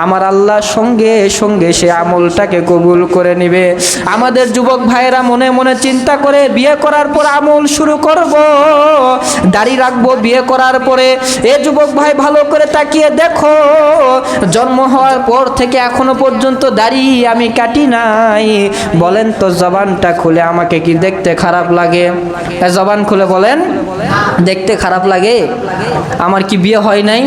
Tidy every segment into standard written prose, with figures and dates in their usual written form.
আমার আল্লাহ সঙ্গে সঙ্গে সে আমলটাকে কবুল করে নিবে। আমাদের যুবক ভাইয়েরা মনে মনে চিন্তা করে বিয়ে করার পর আমল শুরু করব, দাড়ি রাখবো বিয়ে করার পরে। এ যুবক ভাই ভালো করে তাকিয়ে দেখো, জন্ম হওয়ার পর থেকে এখনো পর্যন্ত দাড়ি আমি কাটি নাই। বলেন তো জবানটা খুলে আমাকে কি দেখতে খারাপ লাগে? জবান খুলে বলেন, দেখতে খারাপ লাগে? আমার কি বিয়ে হয় নাই?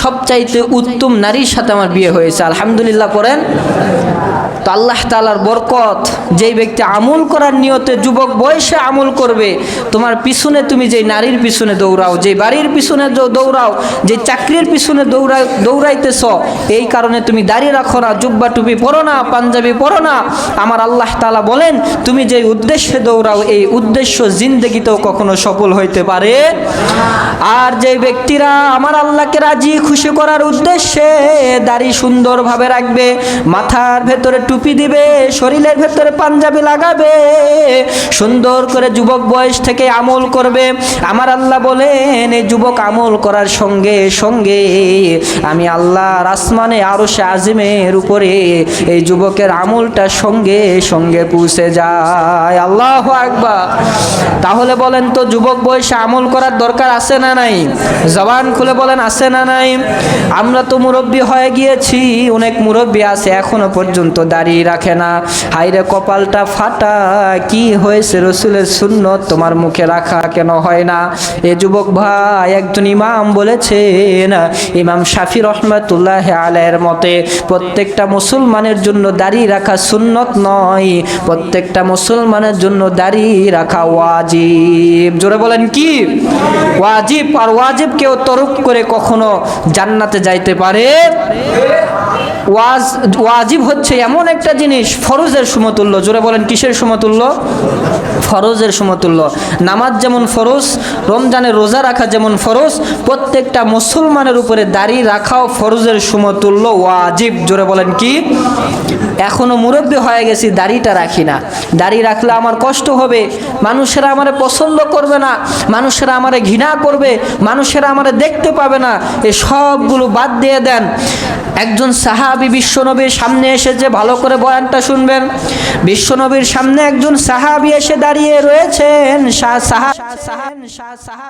সবচাইতে উত্তম নারীর সাথে আমার বিয়ে হয়েছে, আলহামদুলিল্লাহ পড়েন। তো আল্লাহ তাআলার বরকত, যেই ব্যক্তি আমল করার নিয়তে যুবক বয়সে আমল করবে, তোমার পিছনে তুমি যেই নারীর পিছনে দৌড়াও, যেই বাড়ির পিছনে দৌড়াও, যে চাকরির পিছনে দৌড়াইতেছ, এই কারণে তুমি দাঁড়িয়ে রাখো না, জুব্বা টুপি পরো না, পাঞ্জাবি পরো না, আমার আল্লাহ তাআলা বলেন তুমি যেই উদ্দেশ্যে দৌড়াও এই উদ্দেশ্য জিন্দগিতেও কখনো সফল হইতে পারে। আর যেই ব্যক্তিরা আমার আল্লাহকে রাজি খুশি করার উদ্দেশ্যে দাড়ি সুন্দরভাবে রাখবে, মাথার ভেতরে টুপি দিবে, শরীরের ভেতরে পাঞ্জাবি লাগাবে, সুন্দর করে যুবক বয়স থেকে আমল করবে, আমার আল্লাহ বলেন এই যুবক আমল করার সঙ্গে সঙ্গে আমি আল্লাহর আসমানে আরশে আজিমের উপরে এই যুবকের আমলটা সঙ্গে সঙ্গে পৌঁছে যায়। আল্লাহু আকবার। তাহলে বলেন তো যুবক বয়সে আমল করার দরকার আছে না নাই? জবান খুলে বলেন আছে না নাই? আমরা তো মুরব্বী হয়ে গিয়েছি, অনেক মুরব্বী আছে এখনো পর্যন্ত দাড়ি রাখে না। হায়রে কপালটা ফাটা, কি হয়েছে রসুলের সুন্নত তোমার মুখে রাখা কেন হয় না? এ যুবক ভাই, একজন ইমাম বলেছেন, ইমাম শাফি রহমাতুল্লাহ আলাইহির মতে প্রত্যেকটা মুসলমানের জন্য দাড়ি রাখা সুন্নত নয়, প্রত্যেকটা মুসলমানের জন্য দাড়ি রাখা ওয়াজিব। জোরে বলেন কি? ওয়াজিব। আর ওয়াজিব কেউ তরক করে কখনো জান্নাতে যাইতে পারে? ওয়াজিব হচ্ছে এমন একটা জিনিস ফরজের সমতুল্য। জোরে বলেন কিসের সমতুল্য? ফরজের সমতুল্য। নামাজ যেমন ফরজ, রমজানের রোজা রাখা যেমন ফরজ, প্রত্যেকটা মুসলমানের উপরে দাড়ি রাখাও ফরজের সমতুল্য, ওয়াজিব। জোরে বলেন কি? এখনো মুরব্বী হয়ে গেছি, দাড়িটা রাখি না। দাড়ি রাখলে আমার কষ্ট হবে, মানুষেরা আমারে পছন্দ করবে না, মানুষেরা আমারে ঘৃণা করবে, মানুষেরা আমারে দেখতে পাবে না। এই সবগুলো বাদ দিয়ে দেন। একজন সাহাবী বিশ্বনবীর সামনে এসেছে, ভালো করে বয়ানটা শুনবেন। বিশ্বনবীর সামনে একজন সাহাবী এসে দাঁড়িয়ে রয়েছেন।